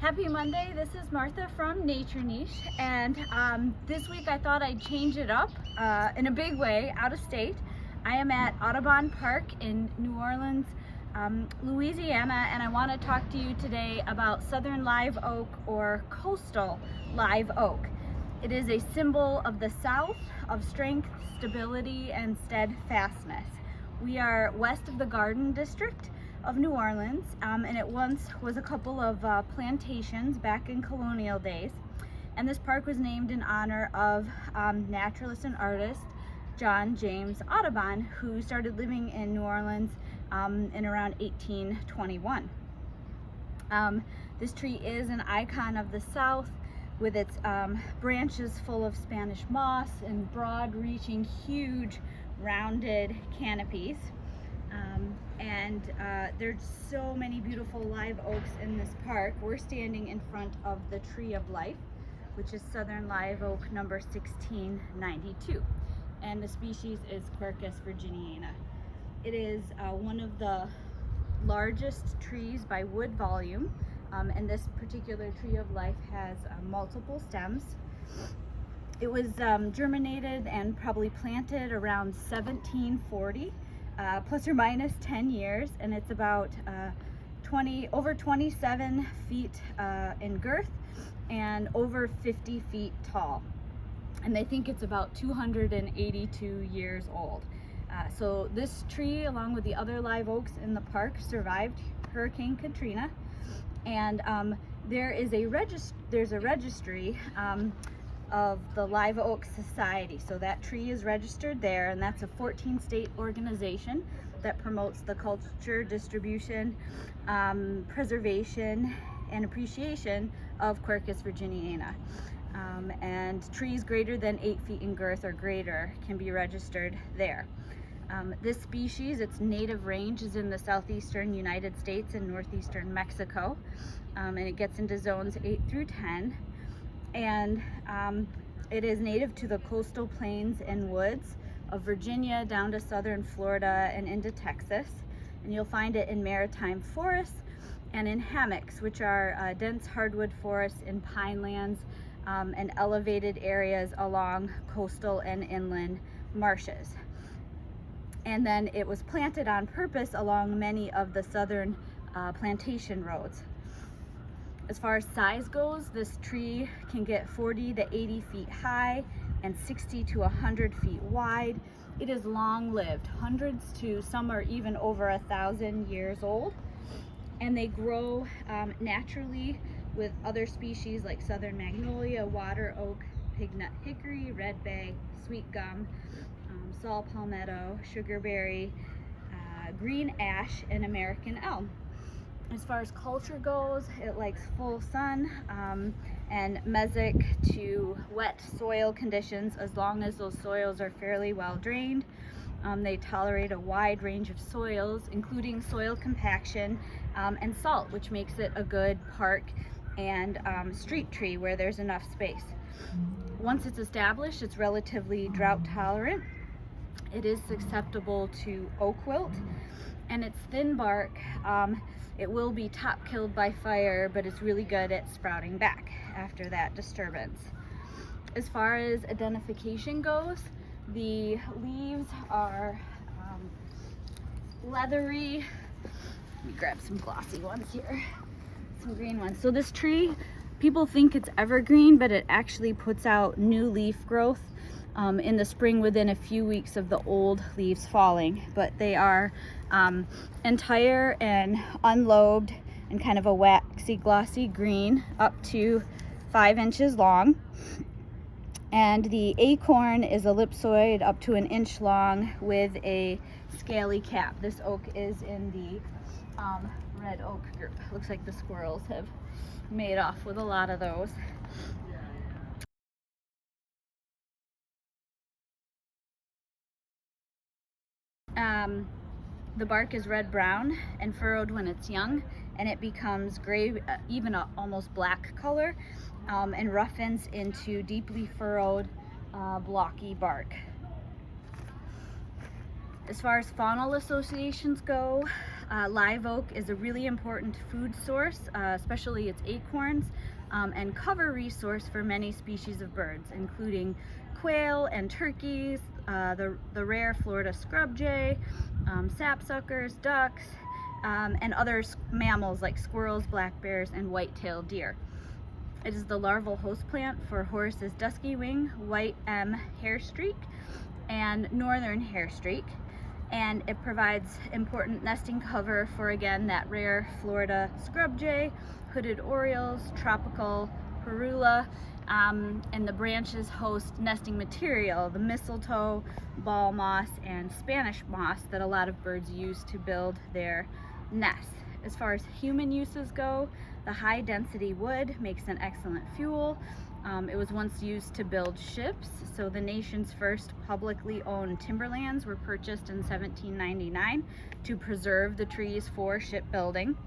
Happy Monday, this is Martha from Nature Niche, and this week I thought I'd change it up in a big way, out of state. I am at Audubon Park in New Orleans, Louisiana, and I want to talk to you today about southern live oak or coastal live oak. It is a symbol of the South, of strength, stability, and steadfastness. We are west of the Garden District of New Orleans, and it once was a couple of plantations back in colonial days, and this park was named in honor of naturalist and artist John James Audubon, who started living in New Orleans in around 1821. This tree is an icon of the South, with its branches full of Spanish moss and broad reaching huge rounded canopies. There's so many beautiful live oaks in this park. We're standing in front of the Tree of Life, which is Southern Live Oak number 1692. And the species is Quercus virginiana. It is one of the largest trees by wood volume, and this particular Tree of Life has multiple stems. It was germinated and probably planted around 1740. Plus or minus 10 years, and it's about over 27 feet in girth and over 50 feet tall. And they think it's about 282 years old. So this tree, along with the other live oaks in the park, survived Hurricane Katrina. And there's a registry of the Live Oak Society. So that tree is registered there, and that's a 14-state organization that promotes the culture, distribution, preservation, and appreciation of Quercus virginiana. And trees greater than 8 feet in girth or greater can be registered there. This species, its native range is in the southeastern United States and northeastern Mexico, and it gets into zones 8 through 10. And it is native to the coastal plains and woods of Virginia down to southern Florida and into Texas. And you'll find it in maritime forests and in hammocks, which are dense hardwood forests in pine lands and elevated areas along coastal and inland marshes. And then it was planted on purpose along many of the southern plantation roads. As far as size goes, this tree can get 40 to 80 feet high and 60 to 100 feet wide. It is long-lived, hundreds to some are even over 1,000 years old. And they grow naturally with other species like southern magnolia, water oak, pignut hickory, redbag, sweet gum, saw palmetto, sugarberry, green ash, and American elm. As far as culture goes, it likes full sun and mesic to wet soil conditions, as long as those soils are fairly well drained. They tolerate a wide range of soils, including soil compaction and salt, which makes it a good park and street tree where there's enough space. Once it's established, it's relatively drought tolerant. It is susceptible to oak wilt, and its thin bark, it will be top killed by fire, but it's really good at sprouting back after that disturbance. As far as identification goes, the leaves are leathery. Let me grab some glossy ones here, some green ones. So this tree, people think it's evergreen, but it actually puts out new leaf growth in the spring within a few weeks of the old leaves falling. But they are entire and unlobed and kind of a waxy glossy green up to 5 inches long. And the acorn is ellipsoid up to 1 inch long with a scaly cap. This oak is in the red oak group. Looks like the squirrels have made off with a lot of those. The bark is red-brown and furrowed when it's young, and it becomes gray, even almost black color, and roughens into deeply furrowed, blocky bark. As far as faunal associations go, Live oak is a really important food source, especially its acorns, and cover resource for many species of birds, including quail and turkeys, the rare Florida scrub jay, sapsuckers, ducks, and other mammals like squirrels, black bears, and white-tailed deer. It is the larval host plant for Horace's dusky wing, white M hairstreak, and northern hairstreak, and it provides important nesting cover for, again, that rare Florida scrub jay, hooded orioles, tropical parula, and the branches host nesting material, the mistletoe, ball moss, and Spanish moss that a lot of birds use to build their nests. As far as human uses go, the high density wood makes an excellent fuel. It was once used to build ships, so the nation's first publicly owned timberlands were purchased in 1799 to preserve the trees for shipbuilding.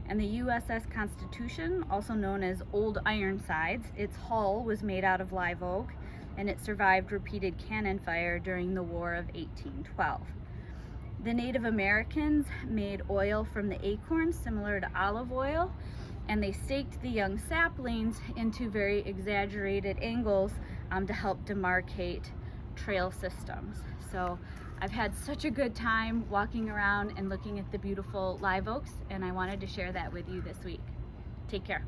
And the USS Constitution, also known as Old Ironsides, its hull was made out of live oak, and it survived repeated cannon fire during the War of 1812. The Native Americans made oil from the acorns, similar to olive oil, and they staked the young saplings into very exaggerated angles to help demarcate trail systems. So I've had such a good time walking around and looking at the beautiful live oaks, and I wanted to share that with you this week. Take care.